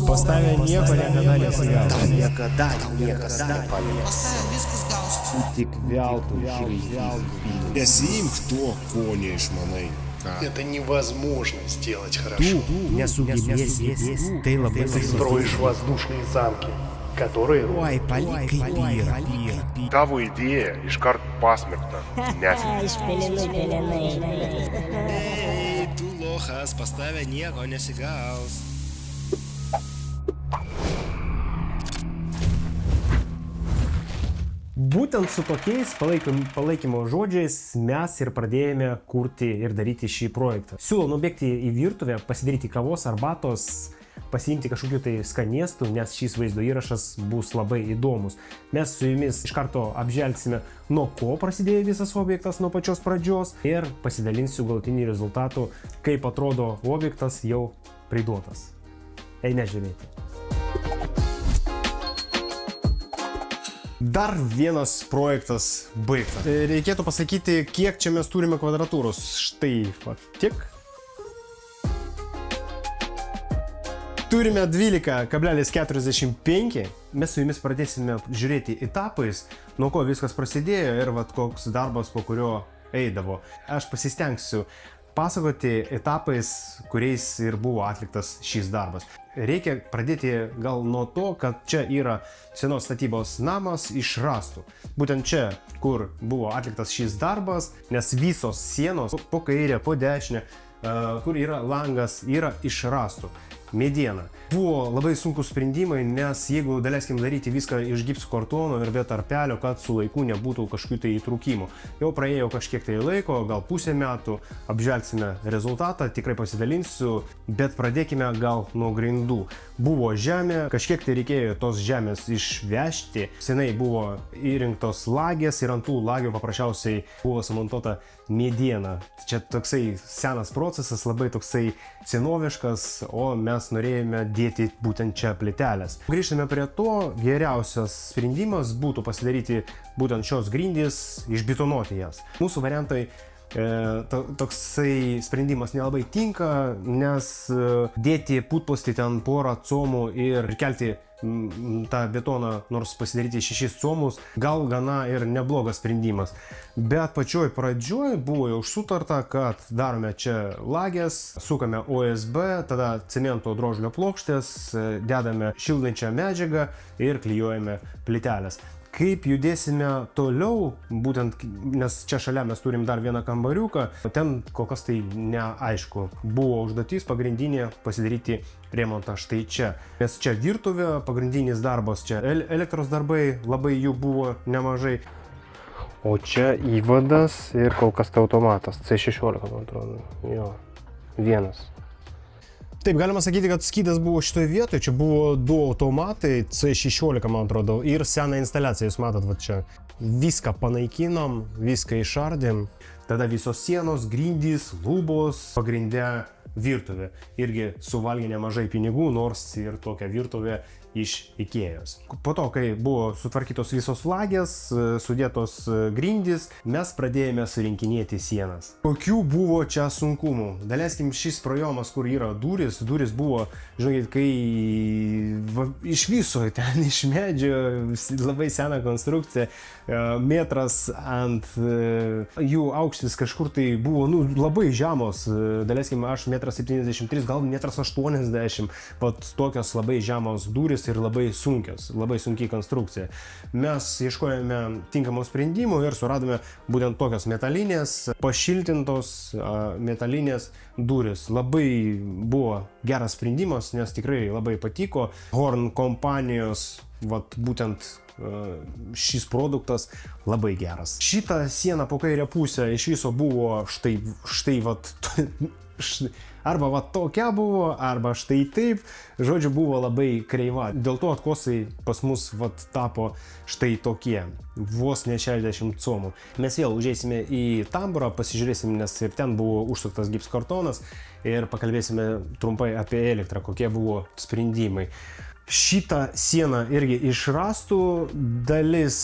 Поставę nieko niekada nesigaus. Niekada niekas nepalies. Поставив viskas gausis. Tik veltui švaistysi. Nesiimk to, ko neišmanai. Это невозможно сделать хорошо. Nesugebėsi, tai labai Ты строишь воздушные замки, которые Oi, palik kaip yra. Tavo idėja iškart pasmerkta. Nes Tu lochas, pastavę nieko nesigaus. Būtent su tokiais palaikymo žodžiais mes ir pradėjome kurti ir daryti šį projektą. Siūlau nubėgti į virtuvę, pasidaryti kavos, arbatos, pasiimti kažkokių tai skanėstų, nes šis vaizdo įrašas bus labai įdomus. Mes su jumis iš karto apžvelgsime, nuo ko prasidėjo visas objektas nuo pačios pradžios ir pasidalinsiu galutinį rezultatų, kaip atrodo objektas jau priduotas. Eime žiūrėti. Dar vienas projektas baigtas. Reikėtų pasakyti, kiek čia mes turime kvadratūros. Štai, va, tiek. Turime 12,45. Mes su jumis pradėsime žiūrėti etapais, nuo ko viskas prasidėjo ir vat, koks darbas, po kurio eidavo. Aš pasistengsiu pasakoti etapais, kuriais ir buvo atliktas šis darbas. Reikia pradėti gal nuo to, kad čia yra senos statybos namas iš rąstų. Būtent čia, kur buvo atliktas šis darbas, nes visos sienos po kairę, po dešinę, kur yra langas, yra iš rąstų. Mediena. Buvo labai sunkus sprendimai, nes jeigu daleiskim daryti viską iš gipsų kartono ir be tarpelio, kad su laiku nebūtų kažkokių tai įtrūkimų. Jau praėjo kažkiek tai laiko, gal pusę metų, apžvelgsime rezultatą, tikrai pasidalinsiu, bet pradėkime gal nuo grindų. Buvo žemė, kažkiek tai reikėjo tos žemės išvežti, senai buvo įrinktos lagės ir ant tų lagių paprasčiausiai buvo sumontuota mediena. Čia toksai senas procesas, labai toksai senoviškas, o mes norėjome dėti būtent čia plytelės. Grįžtame prie to, geriausias sprendimas būtų pasidaryti būtent šios grindys, išbetonuoti jas. Mūsų variantai toksai sprendimas nelabai tinka, nes dėti putpostį ten porą comų ir kelti tą betoną, nors pasidaryti 6 comus, gal gana ir neblogas sprendimas. Bet pačioj pradžioj buvo jau sutarta, kad darome čia lagės, sukame OSB, tada cemento drožlio plokštės, dedame šildančią medžiagą ir klijuojame plytelės. Kaip judėsime toliau, būtent, nes čia šalia mes turim dar vieną kambariuką, ten kol kas tai neaišku. Buvo užduotis pagrindinė pasidaryti remontą štai čia. Nes čia virtuvė, pagrindinis darbas, čia elektros darbai, labai jų buvo nemažai. O čia įvadas ir kol kas tai automatas, C16, man atrodo, jo, vienas. Taip, galima sakyti, kad skydas buvo šitoje vietoje, čia buvo 2 automatai, C16, man atrodo, ir seną instaliaciją, jūs matot, va čia. Viską panaikinom, viską išardėm, tada visos sienos, grindys, lubos, pagrinde virtuvė. Irgi suvalgė nemažai pinigų, nors ir tokia virtuvė iš Ikėjos. Po to, kai buvo sutvarkytos visos lagės, sudėtos grindys, mes pradėjome surinkinėti sienas. Kokių buvo čia sunkumų? Daleiskim, šis projomas, kur yra durys buvo, žinokit, kai iš viso ten iš medžio, labai sena konstrukcija, metras ant jų aukštis kažkur tai buvo labai žemos, daleiskim, aš 1,73 m, gal 1,80 m, pat tokios labai žemos durys ir labai sunkios, labai sunkiai konstrukcija. Mes ieškojame tinkamo sprendimų ir suradome būtent tokios metalinės, pašiltintos metalinės durys. Labai buvo geras sprendimas, nes tikrai labai patiko. Horn kompanijos, vat būtent šis produktas labai geras. Šitą sieną po kairę pusę iš viso buvo štai vat arba va tokia buvo, arba štai taip, žodžiu, buvo labai kreiva. Dėl to atkosai pas mus vat tapo štai tokie, vos ne 60 comų. Mes vėl užeisime į tamburą, pasižiūrėsim, nes ir ten buvo užsuktas gipskartonas ir pakalbėsime trumpai apie elektrą, kokie buvo sprendimai. Šitą sieną irgi iš rąstų, dalis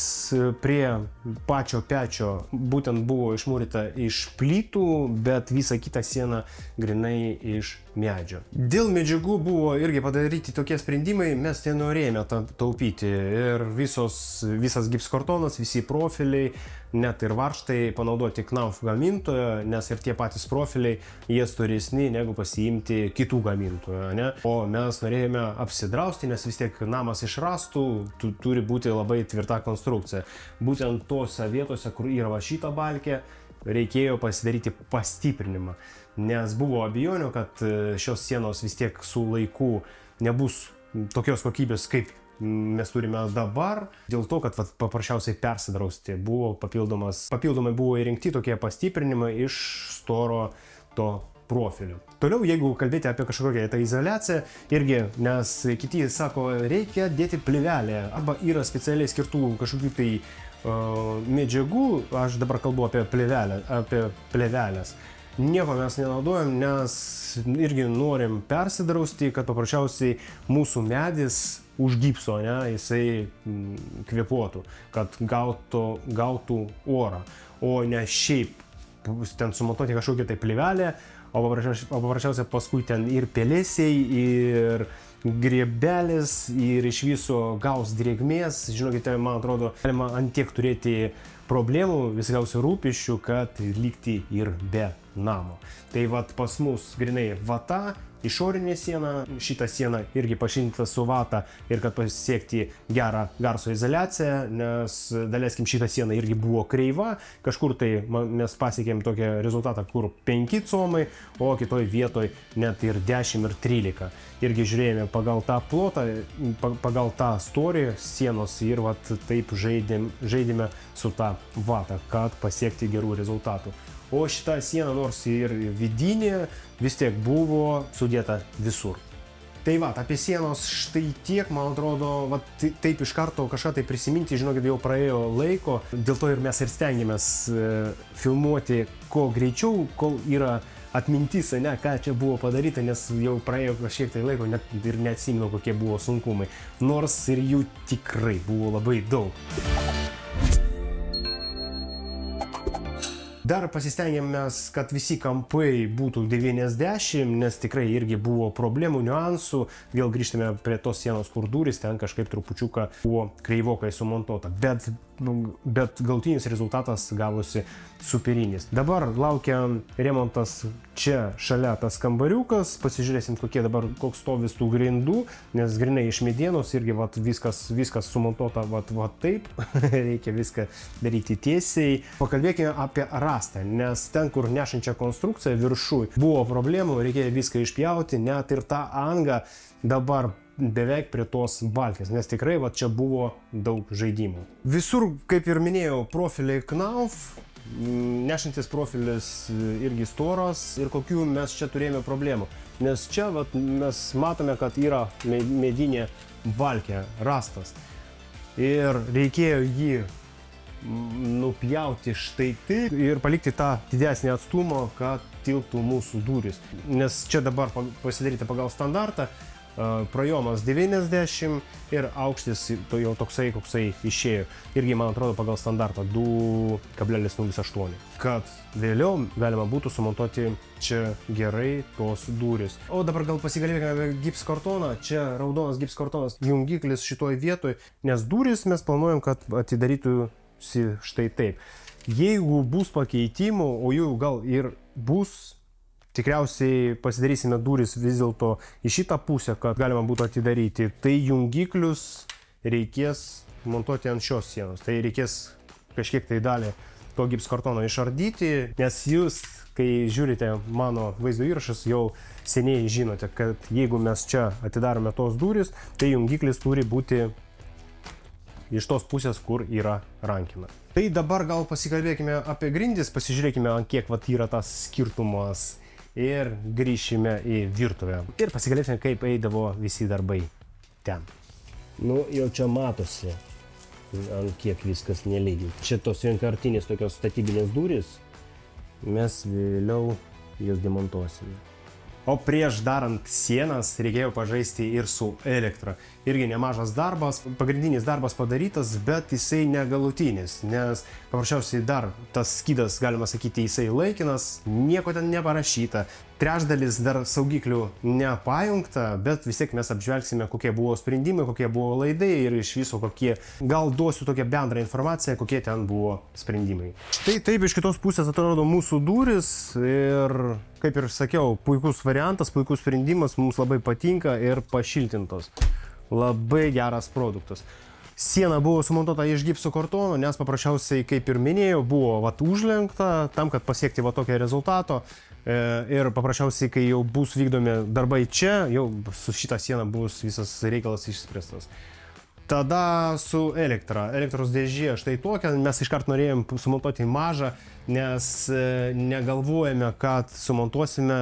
prie pačio pečio būtent buvo išmūryta iš plytų, bet visa kita siena grinai iš medžio. Dėl medžiagų buvo irgi padaryti tokie sprendimai, mes nenorėjome taupyti ir visas gipskartonas, visi profiliai, net ir varžtai panaudoti Knauf gamintojo, nes ir tie patys profiliai, jie storesni negu pasiimti kitų gamintojo, ne? O mes norėjome apsidrausti, nes vis tiek namas iš rąstų turi būti labai tvirta konstrukcija. Būtent tose vietose, kur yra va šita balkė, reikėjo pasidaryti pastiprinimą, nes buvo abejonių, kad šios sienos vis tiek su laiku nebus tokios kokybės, kaip mes turime dabar, dėl to, kad paprasčiausiai persidrausti buvo papildomai buvo įrengti tokie pastiprinimai iš storo to profilių. Toliau, jeigu kalbėti apie kažkokią tą izoliaciją, irgi, nes kiti sako, reikia dėti plėvelę, arba yra specialiai skirtų kažkokių tai medžiagų, aš dabar kalbu apie plėvelės. Nieko mes nenaudojam, nes irgi norim persidrausti, kad paprasčiausiai mūsų medis už gipso, ne, jisai kvėpuotų, kad gautų orą, o ne šiaip ten sumontuoti kažkokią tai plėvelę, o paprasčiausiai paskui ten ir pelėsiai, ir griebelis, ir iš viso gaus drėgmės. Žinokite, man atrodo, galima ant tiek turėti problemų, visokiausių rūpesčių, kad likti ir be namo. Tai vat pas mus grinai vata, išorinė siena, šitą sieną irgi pašinta su vata, ir kad pasiekti gerą garso izoliaciją, nes daleiskim šitą sieną irgi buvo kreiva, kažkur tai mes pasiekėm tokią rezultatą, kur 5 comai, o kitoj vietoj net ir 10 ir 13. Irgi žiūrėjome pagal tą plotą, pagal tą storį sienos ir vat taip žaidėme su tą vata, kad pasiekti gerų rezultatų. O šita siena, nors ir vidinė, vis tiek buvo sudėta visur. Tai va, apie sienos štai tiek, man atrodo, va, taip iš karto kažką tai prisiminti, žinokit, jau praėjo laiko, dėl to ir mes ir stengiamės filmuoti kuo greičiau, kol yra atmintis, ne, ką čia buvo padaryta, nes jau praėjo kažkiek tai laiko ir neatsimenu, kokie buvo sunkumai, nors ir jų tikrai buvo labai daug. Dar pasistengėmės, kad visi kampai būtų 90, nes tikrai irgi buvo problemų, niuansų. Vėl grįžtame prie tos sienos, kur durys, ten kažkaip trupučiuką buvo kreivokai sumontuota. Bet galutinis rezultatas gavosi superinis. Dabar laukia remontas čia šalia tas kambariukas. Pasižiūrėsim, koks stovis tų grindų, nes grinai iš medienos irgi viskas sumontuota taip. Reikia viską daryti tiesiai. Pakalbėkime apie rastą, nes ten, kur nešančia konstrukcija viršui buvo problemų, reikėjo viską išpjauti, net ir tą angą dabar beveik prie tos balkės, nes tikrai čia buvo daug žaidimų. Visur, kaip ir minėjau, profiliai Knauf, nešantis profilis irgi storas, ir kokių mes čia turėjome problemų. Nes čia mes matome, kad yra medinė balkė, rastas. Ir reikėjo jį nupjauti štai taip ir palikti tą didesnį atstumą, kad tilptų mūsų durys. Nes čia dabar pasidaryta pagal standartą, prajomas 90 ir aukštis jau toksai, koksai išėjo. Irgi, man atrodo, pagal standartą 2,08. Kad vėliau galima būtų sumontuoti čia gerai tos durys. O dabar gal pasikalbėkime apie gipskartoną. Čia raudonas gipskartonas, jungiklis šitoj vietoj, nes durys mes planuojam, kad atidarytųsi štai taip. Jeigu bus pakeitimų, o jų gal ir bus, tikriausiai pasidarysime duris vis dėlto į šitą pusę, kad galima būtų atidaryti. Tai jungiklius reikės montuoti ant šios sienos. Tai reikės kažkiek tai dalį to gipskartono išardyti, nes jūs, kai žiūrite mano vaizdo įrašas, jau seniai žinote, kad jeigu mes čia atidarome tos duris, tai jungiklis turi būti iš tos pusės, kur yra rankina. Tai dabar gal pasikalbėkime apie grindis, pasižiūrėkime, ant kiek yra tas skirtumas. Ir grįšime į virtuvę. Ir pasikalbėsime, kaip eidavo visi darbai ten. Nu, jau čia matosi, ant kiek viskas nelygiai. Čia tos vienkartinės tokios statybinės durys, mes vėliau jas demontuosime. O prieš darant sienas reikėjo pažaisti ir su elektra. Irgi nemažas darbas, pagrindinis darbas padarytas, bet jisai negalutinis, nes paprasčiausiai dar tas skydas, galima sakyti, jisai laikinas, nieko ten neparašyta. trečdalis dar saugiklių nepajungta, bet vis tiek mes apžvelgsime, kokie buvo sprendimai, kokie buvo laidai ir iš viso kokie, gal duosiu tokią bendrą informaciją, kokie ten buvo sprendimai. Štai taip iš kitos pusės atrodo mūsų durys ir, kaip ir sakiau, puikus variantas, puikus sprendimas, mums labai patinka ir pašiltintos. Labai geras produktas. Siena buvo sumontuota iš gipso kartono, nes paprasčiausiai, kaip ir minėjau, buvo užlenkta tam, kad pasiekti tokio rezultato. Ir paprasčiausiai, kai jau bus vykdomi darbai čia, jau su šitą sieną bus visas reikalas išspręstas. Tada su elektros dėžė, štai tokia, mes iškart norėjom sumontuoti mažą, nes negalvojame, kad sumontuosime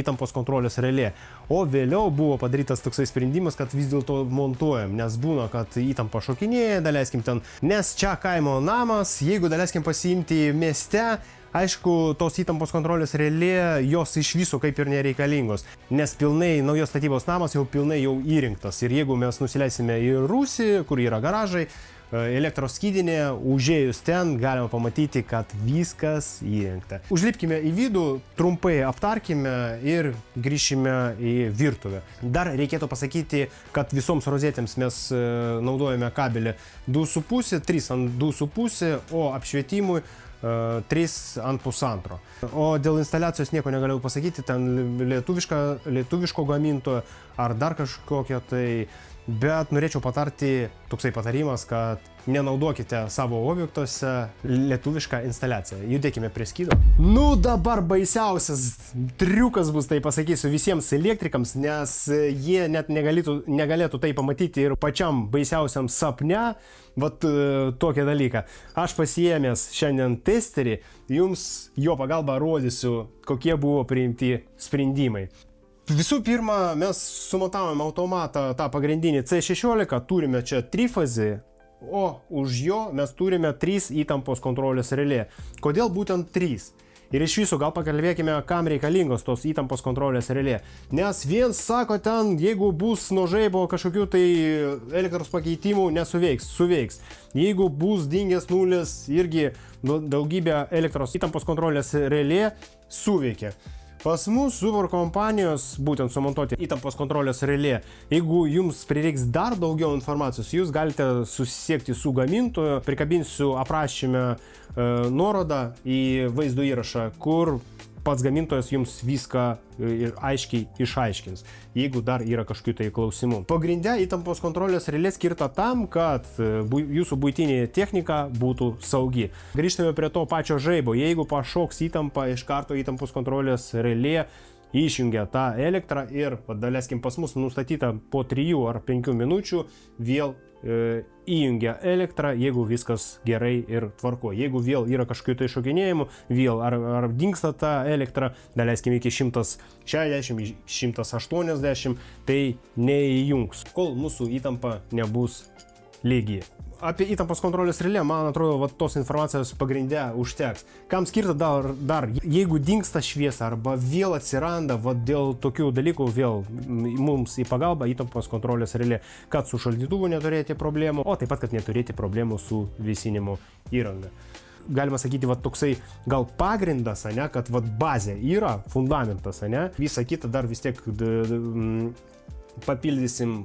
įtampos kontrolės relė. O vėliau buvo padarytas toksai sprendimas, kad vis dėlto montuojam, nes būna, kad įtampa šokinėja, daleiskim ten, nes čia kaimo namas, jeigu daleiskim pasiimti mieste, aišku, tos įtampos kontrolės relė, jos iš viso kaip ir nereikalingos, nes pilnai naujos statybos namas jau pilnai jau įrinktas. Ir jeigu mes nusileisime į rūsį, kur yra garažai, elektros skydinė, užėjus ten galima pamatyti, kad viskas įrengta. Užlipkime į vidų, trumpai aptarkime ir grįšime į virtuvę. Dar reikėtų pasakyti, kad visoms rozetėms mes naudojame kabelį 2,5, 3 ant 2,5, o apšvietimui 3 ant 1,5. O dėl instaliacijos nieko negaliu pasakyti, ten lietuviško gamintojo ar dar kažkokio tai, bet norėčiau patarti toksai patarimas, kad nenaudokite savo objektuose lietuvišką instaliaciją. Judėkime prie skydo. Nu dabar baisiausias triukas bus, tai pasakysiu visiems elektrikams, nes jie net negalėtų tai pamatyti ir pačiam baisiausiam sapne, vat tokią dalyką. Aš pasiėmęs šiandien testerį, jums jo pagalba rodysiu, kokie buvo priimti sprendimai. Visų pirma, mes sumontavom automatą tą pagrindinį C16, turime čia trifazį, o už jo mes turime 3 įtampos kontrolės relė. Kodėl būtent 3? Ir iš viso gal pakalbėkime, kam reikalingos tos įtampos kontrolės relė. Nes viens sako ten, jeigu bus nuo žaibo kažkokių tai elektros pakeitimų, nesuveiks, suveiks. Jeigu bus dingęs nulis, irgi daugybė elektros įtampos kontrolės relė suveikia. Pas mus Zubor kompanijos būtent sumontuoti įtampos kontrolės relė. Jeigu jums prireiks dar daugiau informacijos, jūs galite susisiekti su gamintoju. Prikabinsiu aprašyme nuorodą į vaizdo įrašą, kur pats gamintojas jums viską aiškiai išaiškins, jeigu dar yra kažkokių tai klausimų. Pagrinde įtampos kontrolės relė skirta tam, kad jūsų buitinė technika būtų saugi. Grįžtame prie to pačio žaibo. Jeigu pašoks įtampa, iš karto įtampos kontrolės relė išjungia tą elektrą ir, daleiskim, pas mus nustatyta po 3 ar 5 minučių vėl įjungia elektrą, jeigu viskas gerai ir tvarko. Jeigu vėl yra kažkokių tai šokinėjimų, vėl ar dingsta ta elektra, daleiskim iki 160, 180, tai neįjungs, kol mūsų įtampa nebus lygi. Apie įtampos kontrolės relė, man atrodo, tos informacijos pagrinde užteks. Kam skirta dar, jeigu dingsta šviesa arba vėl atsiranda, dėl tokių dalykų vėl mums į pagalbą įtampos kontrolės relė, kad su šaldytuvu neturėti problemų, o taip pat, kad neturėti problemų su vėsinimo įranga. Galima sakyti, toksai gal pagrindas, kad bazė yra, fundamentas, visa kita dar vis tiek papildysim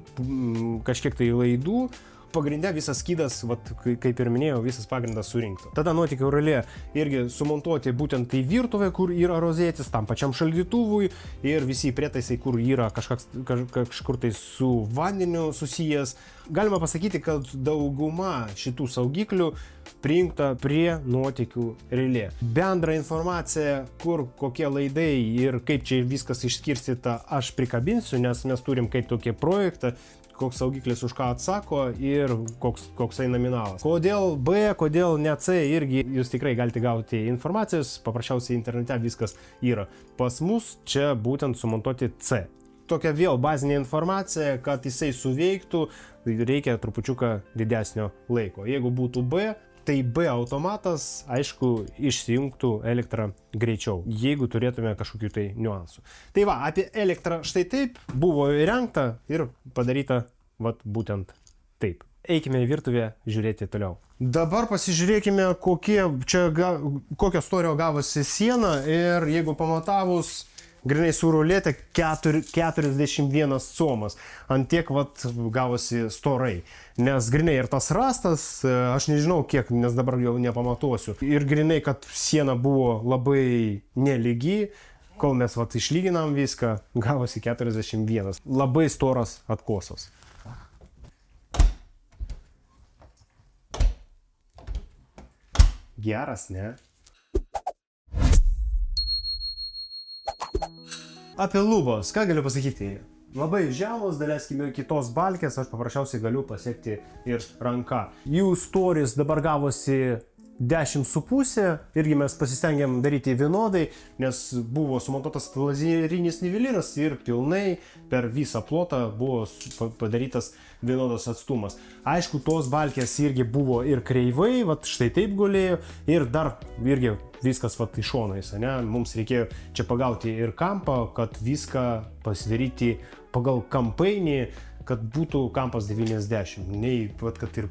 kažkiek tai laidų. Pagrinde visas skydas, kaip ir minėjau, visas pagrindas surinkta. Tada nuotekio relė irgi sumontuoti būtent į virtuvę, kur yra rozetės, tam pačiam šaldytuvui ir visi prietaisai, kur yra kažkur tai su vandeniu susijęs. Galima pasakyti, kad dauguma šitų saugiklių prijungta prie nuotekių relė. Bendrą informaciją, kur kokie laidai ir kaip čia viskas išskirstyta, aš prikabinsiu, nes mes turim kaip tokį projektą, koks saugiklis už ką atsako ir koksai nominalas. Kodėl B, kodėl ne C, irgi jūs tikrai galite gauti informacijos, paprasčiausiai internete viskas yra. Pas mus čia būtent sumontuoti C. Tokia vėl bazinė informacija, kad jisai suveiktų, reikia trupučiuką didesnio laiko. Jeigu būtų B, tai B automatas, aišku, išsijungtų elektrą greičiau, jeigu turėtume kažkokių tai niuansų. Tai va, apie elektrą štai taip buvo įrengta ir padaryta būtent taip. Eikime į virtuvę žiūrėti toliau. Dabar pasižiūrėkime, kokio storio gavosi siena ir jeigu pamatavus grinai su rulete 41 comas. Ant tiek vat gavosi storai. Nes grinai ir tas rastas, aš nežinau kiek, nes dabar jau nepamatuosiu. Ir grinai, kad siena buvo labai nelygi, kol mes vat išlyginam viską, gavosi 41. Labai storas atkosas. Geras, ne? Apie lubos, ką galiu pasakyti? Labai žemos, daleiskim kitos balkės, aš paprasčiausiai galiu pasiekti ir ranka. Jų storis dabar gavosi 10,5, irgi mes pasistengėm daryti vienodai, nes buvo sumontuotas lazerinis niveliras ir pilnai per visą plotą buvo padarytas vienodas atstumas. Aišku, tos balkės irgi buvo ir kreivai, vat štai taip gulėjo ir dar irgi viskas vat iš šonais, ne? Mums reikėjo čia pagauti ir kampą, kad viską pasidaryti pagal kampainį, kad būtų kampas 90. Nei, kad ir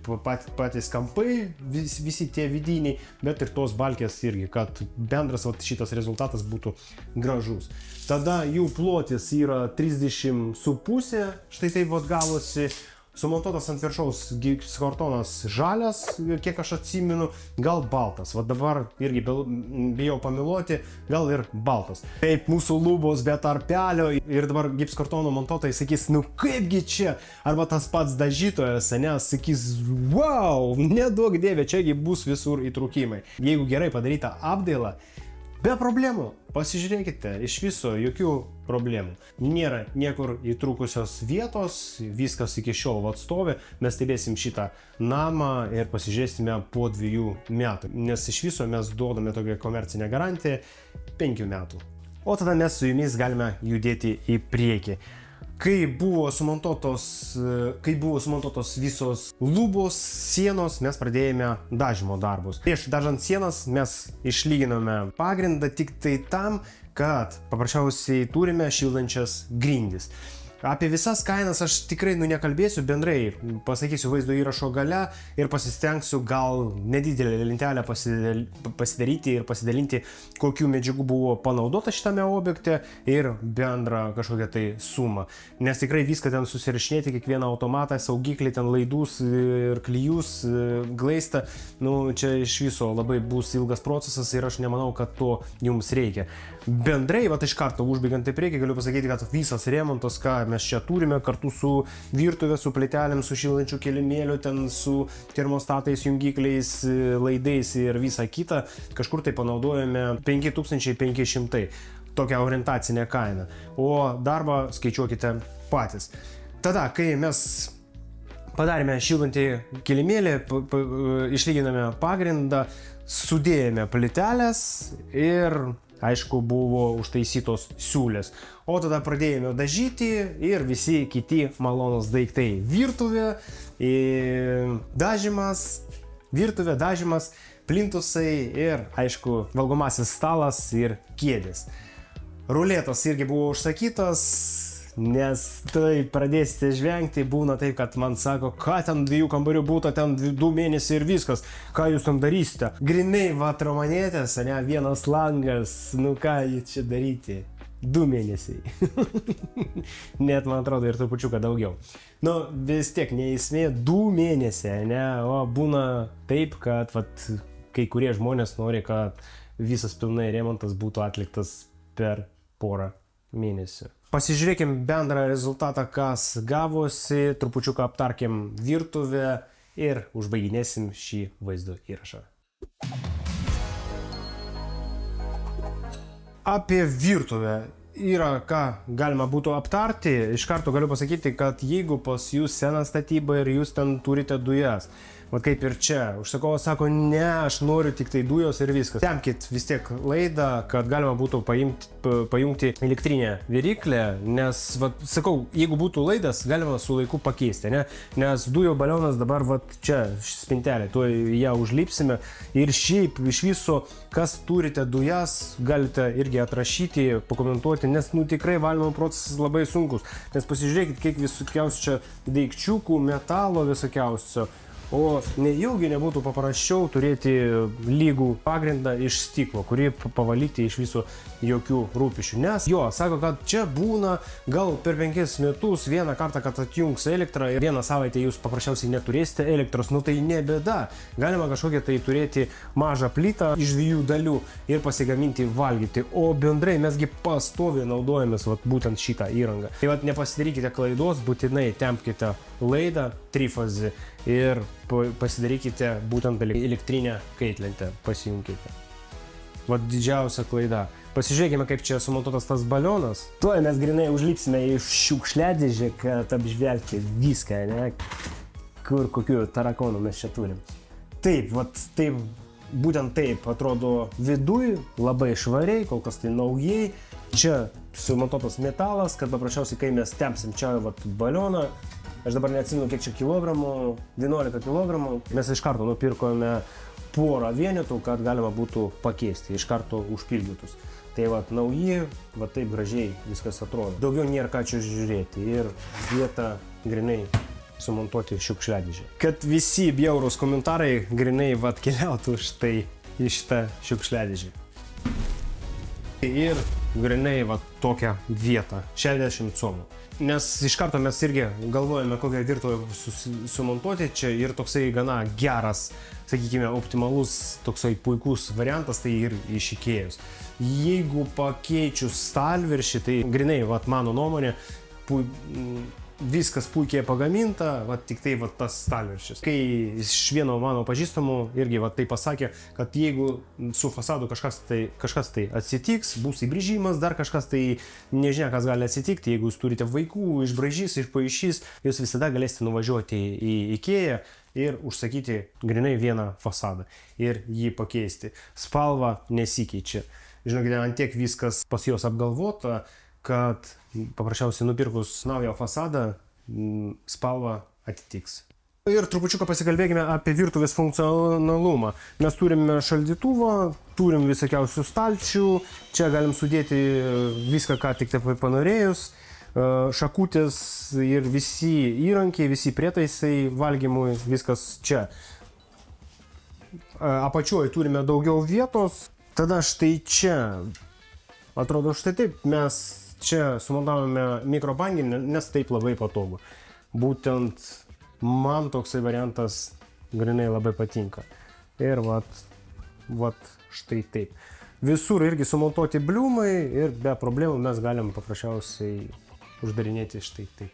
patys kampai, visi tie vidiniai, bet ir tos balkės irgi, kad bendras šitas rezultatas būtų gražus. Tada jų plotis yra 30,5, štai taip gavosi. Sumontuotas ant viršaus kartonas žalias, kiek aš atsimenu, gal baltas. Va dabar irgi bijau pamiluoti, gal ir baltas. Taip, mūsų lubos be tarpelio ir dabar gipskartono montuotojai sakys, nu kaipgi čia? Arba tas pats dažytojas, nes sakys, wow, neduok dieve, čiagi bus visur įtrūkimai. Jeigu gerai padaryta apdaila, be problemų, pasižiūrėkite, iš viso jokių problemų. Nėra niekur įtrūkusios vietos, viskas iki šiol atstovi, mes stebėsim šitą namą ir pasižiūrėsime po 2 metų, nes iš viso mes duodame tokią komercinę garantiją 5 metų. O tada mes su jumis galime judėti į priekį. Kai buvo sumontuotos visos lubos, sienos, mes pradėjome dažymo darbus. Prieš dažant sienas mes išlyginome pagrindą tik tai tam, kad paprasčiausiai turime šildančias grindis. Apie visas kainas aš tikrai nekalbėsiu, bendrai pasakysiu vaizdo įrašo gale ir pasistengsiu gal nedidelę lentelę pasidaryti ir pasidalinti, kokių medžiagų buvo panaudota šitame objekte ir bendrą kažkokią tai sumą. Nes tikrai viską ten susirašinėti, kiekvieną automatą, saugiklį, ten laidus ir klijus, glaistą, nu čia iš viso labai bus ilgas procesas ir aš nemanau, kad to jums reikia. Bendrai, va iš karto užbėgant į priekį, galiu pasakyti, kad visas remontas, ką mes čia turime, kartu su virtuvė, su plytelėm, su šildančiu kilimėliu, ten su termostatais, jungikliais, laidais ir visa kita, kažkur tai panaudojame 5500, tokią orientacinę kainą. O darbą skaičiuokite patys. Tada, kai mes padarėme šildantį kilimėlį, išlyginame pagrindą, sudėjome plytelės ir aišku, buvo užtaisytos siūlės. O tada pradėjome dažyti ir visi kiti malonus daiktai. Virtuvė, dažymas, plintusai ir, aišku, valgomasis stalas ir kėdės. Ruletas irgi buvo užsakytas, nes tai pradėsite žvengti, būna taip, kad man sako, ką ten 2 kambarių būtų, ten 2 mėnesiai ir viskas, ką jūs tam darysite. Grinai vatromanėtės, ne, 1 langas, nu ką jį čia daryti, 2 mėnesiai. Net man atrodo ir trupučiuką daugiau. Nu, vis tiek neįsmė 2 mėnesiai, ne, o būna taip, kad vat, kai kurie žmonės nori, kad visas pilnai remontas būtų atliktas per porą mėnesių. Pasižiūrėkim bendrą rezultatą, kas gavosi, trupučiuką aptarkim virtuvę ir užbaiginėsim šį vaizdo įrašą. Apie virtuvę yra ką galima būtų aptarti. Iš karto galiu pasakyti, kad jeigu pas jūs sena statyba ir jūs ten turite dujas, vat kaip ir čia, užsakovas sako, ne, aš noriu tik tai dujos ir viskas. Temkit vis tiek laidą, kad galima būtų pajungti elektrinę viryklę, nes, vat, sakau, jeigu būtų laidas, galima su laiku pakeisti, ne? Nes dujų balionas dabar, vat, čia, spintelė, tuo ją užlipsime ir šiaip iš viso, kas turite dujas, galite irgi atrašyti, pakomentuoti, nes, nu, tikrai valymo procesas labai sunkus, nes pasižiūrėkit, kiek visokiausių čia daikčiukų, metalo visokiausio. O nejaugi nebūtų paprasčiau turėti lygų pagrindą iš stiklo, kurį pavalyti iš viso jokių rūpišių. Nes jo, sako, kad čia būna gal per 5 metus vieną kartą, kad atjungs elektrą ir vieną savaitę jūs paprasčiausiai neturėsite elektros, nu tai ne bėda. Galima kažkokią tai turėti mažą plytą iš 2 dalių ir pasigaminti valgyti. O bendrai mesgi pastoviai naudojamės būtent šitą įrangą. Tai nepasidarykite klaidos, būtinai tempkite laidą trifazį ir pasidarykite būtent elektrinę kaitlentę, pasijunkite. Didžiausia klaida. Pasižiūrėkime, kaip čia sumontuotas tas balionas. Tuoj mes grinai užlipsime į šiukšliadėžę, kad apžvelgti viską, ne? Kur kokių tarakonų mes čia turim. Taip, taip, būtent taip atrodo viduj, labai švariai, kol kas tai naujai. Čia sumontuotas metalas, kad paprasčiausiai, kai mes tempsim čia balioną, aš dabar neatsimenu, kiek čia kilogramų, 11 kilogramų, mes iš karto nupirkome porą vienetų, kad galima būtų pakeisti, iš karto užpildytus. Tai nauji, taip gražiai viskas atrodo. Daugiau nėra ką čia žiūrėti ir vietą grinai sumontuoti šiukšliadėžę. Kad visi bjaurūs komentarai grinai keliautų štai į šitą šiukšliadėžę. Ir grinai tokią vietą, 60 comų. Nes iš karto mes irgi galvojame, kokią virtuvę sumontuoti čia ir toksai gana geras, sakykime, optimalus, toksai puikus variantas, tai ir iš Ikėjos. Jeigu pakeičius stalviršį, tai grinai, mano nuomonė, viskas puikiai pagaminta, tik tai tas stalviršis. Kai iš vieno mano pažįstamų irgi tai pasakė, kad jeigu su fasadu kažkas tai atsitiks, bus įbrėžimas, dar kažkas tai nežinia, kas gali atsitikti, jeigu jūs turite vaikų, išbraižys, išpaišys, jūs visada galėsite nuvažiuoti į Ikėją ir užsakyti grinai vieną fasadą ir jį pakeisti. Spalva nesikeičia. Žinokite, ant tiek viskas pas juos apgalvota, kad paprasčiausiai nupirkus naują fasadą spalva atitiks. Ir trupučiuką pasikalbėkime apie virtuvės funkcionalumą. Mes turime šaldytuvą, turim visokiausių stalčių, čia galim sudėti viską, ką tik panorėjus, šakutės ir visi įrankiai, visi prietaisai valgymui, viskas čia. Apačioje turime daugiau vietos, tada štai čia, atrodo štai taip, mes čia sumontavome mikrobanginį, nes taip labai patogu. Būtent man toksai variantas grinai labai patinka. Ir štai taip. Visur irgi sumontuoti bliumai ir be problemų mes galim paprasčiausiai uždarinėti štai taip.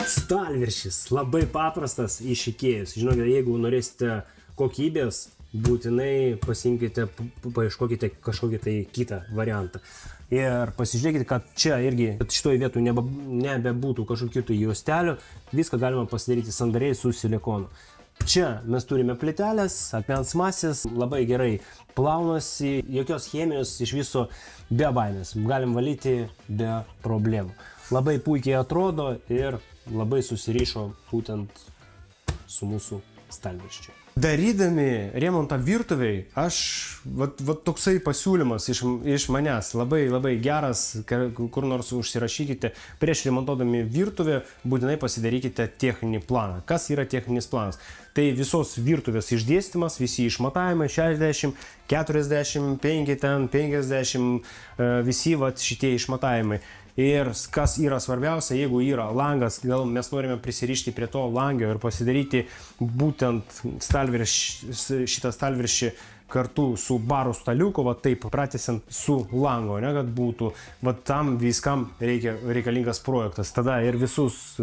Stalviršis labai paprastas iš Ikėjos. Žinote, jeigu norėsite kokybės, būtinai pasiimkite, paieškokite kažkokį tai kitą variantą. Ir pasižiūrėkite, kad čia irgi šitoje vietoje nebebūtų kažkokių tai juostelių, viską galima pasidaryti sandariai su silikonu. Čia mes turime plytelės, akmens masės, labai gerai plaunasi, jokios chemijos iš viso be baimės. Galim valyti be problemų. Labai puikiai atrodo ir labai susirišo būtent su mūsų stalvirščiu. Darydami remontą virtuviai, toksai pasiūlymas iš manęs, labai geras, kur nors užsirašykite, prieš remontuodami virtuvę, būtinai pasidarykite techninį planą. Kas yra techninis planas? Tai visos virtuvės išdėstymas, visi išmatavimai, 60, 40, 50, visi šitie išmatavimai. Ir kas yra svarbiausia, jeigu yra langas, gal mes norime prisirišti prie to langio ir pasidaryti būtent šitą stalviršį kartu su barų staliuku, taip pratęsiant su lango, ne, kad būtų, tam viskam reikalingas projektas. Tada ir visus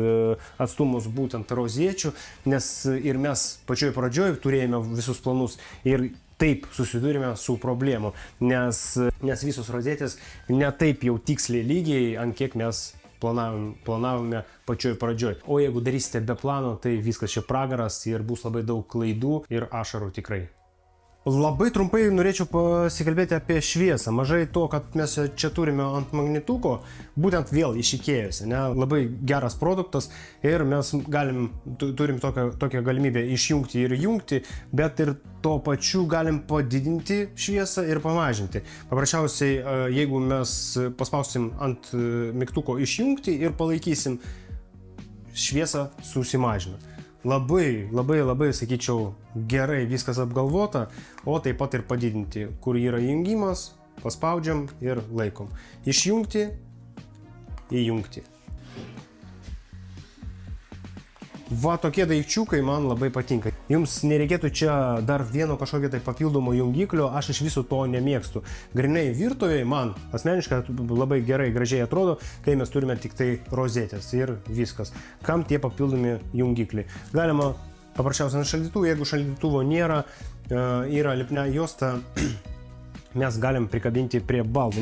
atstumus būtent roziečių, nes ir mes pačioj pradžioj turėjome visus planus ir taip susidūrime su problemu, nes visos rozetės ne taip jau tiksliai lygiai, ant kiek mes planavome pačioj pradžioj. O jeigu darysite be plano, tai viskas čia pragaras ir bus labai daug klaidų ir ašarų tikrai. Labai trumpai norėčiau pasikalbėti apie šviesą. Mažai to, kad mes čia turime ant magnituko, būtent vėl iš Ikėjos, labai geras produktas ir mes turim tokią galimybę išjungti ir jungti, bet ir tuo pačiu galim padidinti šviesą ir pamažinti. Paprasčiausiai, jeigu mes paspausim ant mygtuko išjungti ir palaikysim šviesą susimažina. Labai, sakyčiau, gerai viskas apgalvota, o taip pat ir padidinti, kur yra įjungimas, paspaudžiam ir laikom. Išjungti, įjungti. Va, tokie daikčiukai man labai patinka. Jums nereikėtų čia dar vieno kažkokio tai papildomo jungiklio, aš iš viso to nemėgstu. Grinai virtuvėje man asmeniškai labai gerai, gražiai atrodo, kai mes turime tik tai rozetės ir viskas. Kam tie papildomi jungikliai? Galima paprasčiausiai ant šaldytuvo, jeigu šaldytuvo nėra, yra lipnia juosta, mes galim prikabinti prie baldų,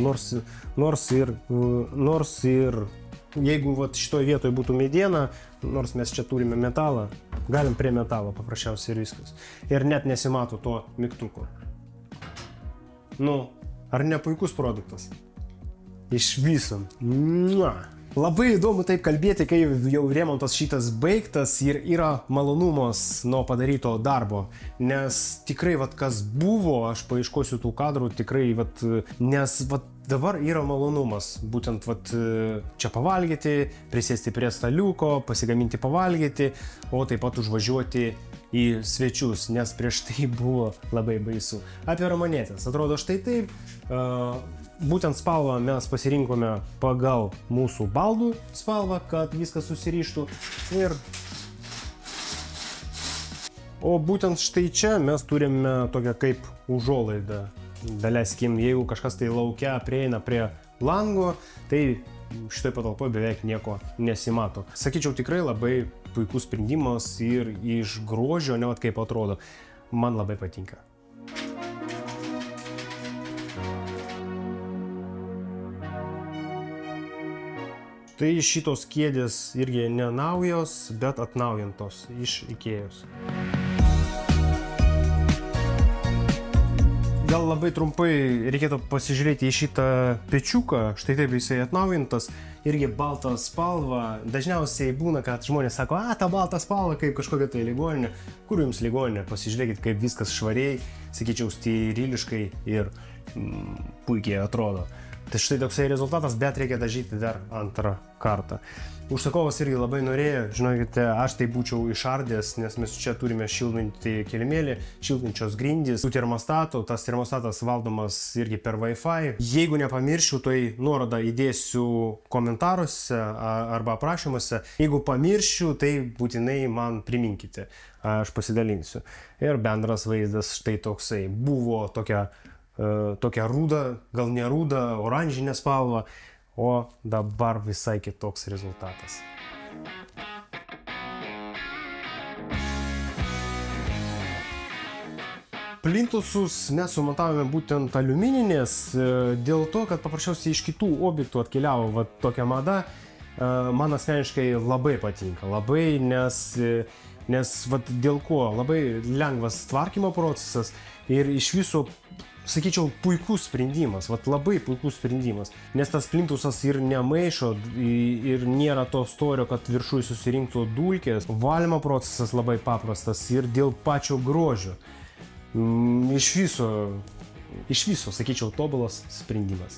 nors ir jeigu vat šitoje vietoje būtų mediena, nors mes čia turime metalą, galim prie metalo paprasčiausiai ir viskas. Ir net nesimato to mygtuko. Nu, ar ne puikus produktas? Iš viso. Labai įdomu taip kalbėti, kai jau remontas šitas baigtas ir yra malonumas nuo padaryto darbo. Nes tikrai, vat, kas buvo, aš paieškosiu tų kadrų, tikrai, vat, nes vat, dabar yra malonumas. Būtent vat, čia pavalgyti, prisėsti prie staliuko, pasigaminti pavalgyti, o taip pat užvažiuoti į svečius, nes prieš tai buvo labai baisu. Apie ramanėtės. Atrodo štai taip. Būtent spalvą mes pasirinkome pagal mūsų baldų spalvą, kad viskas susirištų. O būtent štai čia mes turime tokią kaip užuolaidą. Daleiskim, jeigu kažkas tai laukia prieina prie lango, tai šitoj patalpoje beveik nieko nesimato. Sakyčiau, tikrai labai puikus sprendimas ir iš grožio, ne vat kaip atrodo, man labai patinka. Tai šitos kėdės irgi ne naujos, bet atnaujintos iš Ikėjos. Gal labai trumpai reikėtų pasižiūrėti į šitą pečiuką, štai taip jisai atnaujintas, irgi balta spalva. Dažniausiai būna, kad žmonės sako, ta balta spalva kaip kažkokia tai ligoninė. Kur jums ligoninė? Pasižiūrėkit, kaip viskas švariai, sakyčiau, steriliškai ir puikiai atrodo. Tai štai toksai rezultatas, bet reikia dažyti dar antrą kartą. Užsakovas irgi labai norėjo, žinokite, aš tai būčiau išardęs, nes mes čia turime šiltintį kilimėlį, šiltinčios grindys, tų termostatų, tas termostatas valdomas irgi per Wi-Fi. Jeigu nepamiršiu, tai nuorodą įdėsiu komentaruose arba aprašymuose. Jeigu pamiršiu, tai būtinai man priminkite, aš pasidalinsiu. Ir bendras vaizdas štai toksai. Buvo tokia rūda, gal ne rūda, oranžinė spalva, o dabar visai kitoks rezultatas. Plintusus mes sumontavome būtent aliumininės, dėl to, kad paprasčiausiai iš kitų objektų atkeliavo va, tokia mada, man asmeniškai labai patinka, labai, nes va, dėl ko, labai lengvas tvarkymo procesas ir iš viso, sakyčiau, puikus sprendimas, vat labai puikus sprendimas, nes tas plintusas ir nemaišo ir nėra to storio, kad viršui susirinktų dulkės. Valymo procesas labai paprastas ir dėl pačio grožio. Iš viso, sakyčiau, tobulas sprendimas.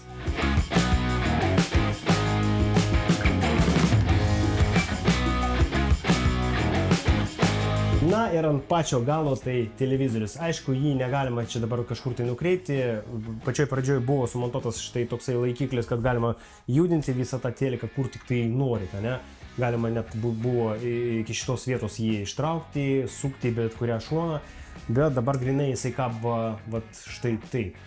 Na ir ant pačio galo tai televizorius. Aišku, jį negalima čia dabar kažkur tai nukreipti. Pačioj pradžioj buvo sumontuotas štai toksai laikiklis, kad galima judinti visą tą teleką, kur tik tai norite, ne? Galima net buvo iki šitos vietos jį ištraukti, sukti bet kurią šoną, bet dabar grinai jisai kaba vat štai taip.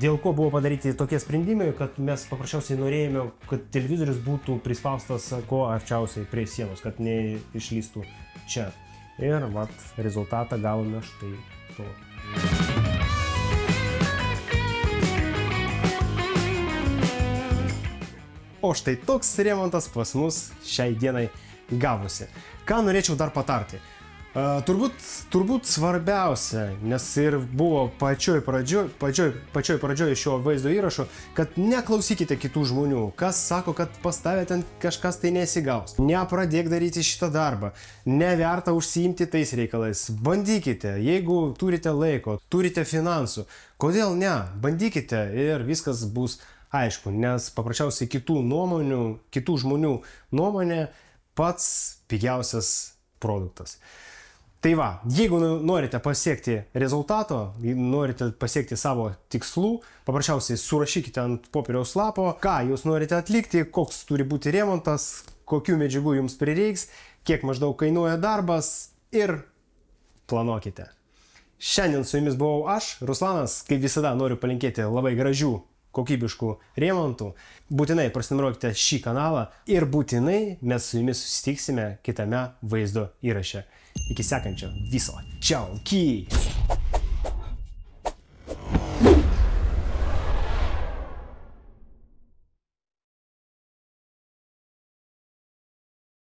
Dėl ko buvo padaryti tokie sprendimai, kad mes paprasčiausiai norėjome, kad televizorius būtų prispaustas kuo arčiausiai prie sienos, kad neišlystų čia. Ir vat rezultatą gavome štai to. O štai toks remontas pas mus šiai dienai gavosi. Ką norėčiau dar patarti? Turbūt svarbiausia, nes ir buvo pačioj pradžioj šio vaizdo įrašo, kad neklausykite kitų žmonių, kas sako, kad pas tave ten kažkas tai nesigaus. Nepradėk daryti šitą darbą, neverta užsiimti tais reikalais. Bandykite, jeigu turite laiko, turite finansų, kodėl ne, bandykite ir viskas bus aišku, nes paprasčiausiai kitų žmonių nuomonė pats pigiausias produktas. Tai va, jeigu norite pasiekti rezultato, norite pasiekti savo tikslų, paprasčiausiai surašykite ant popieriaus lapo, ką jūs norite atlikti, koks turi būti remontas, kokių medžiagų jums prireiks, kiek maždaug kainuoja darbas ir planuokite. Šiandien su jumis buvau aš, Ruslanas, kaip visada noriu palinkėti labai gražių, kokybiškų remontų. Būtinai prasinumerokite šį kanalą ir būtinai mes su jumis susitiksime kitame vaizdo įraše. Iki sekančio viso. Čiau. Ki.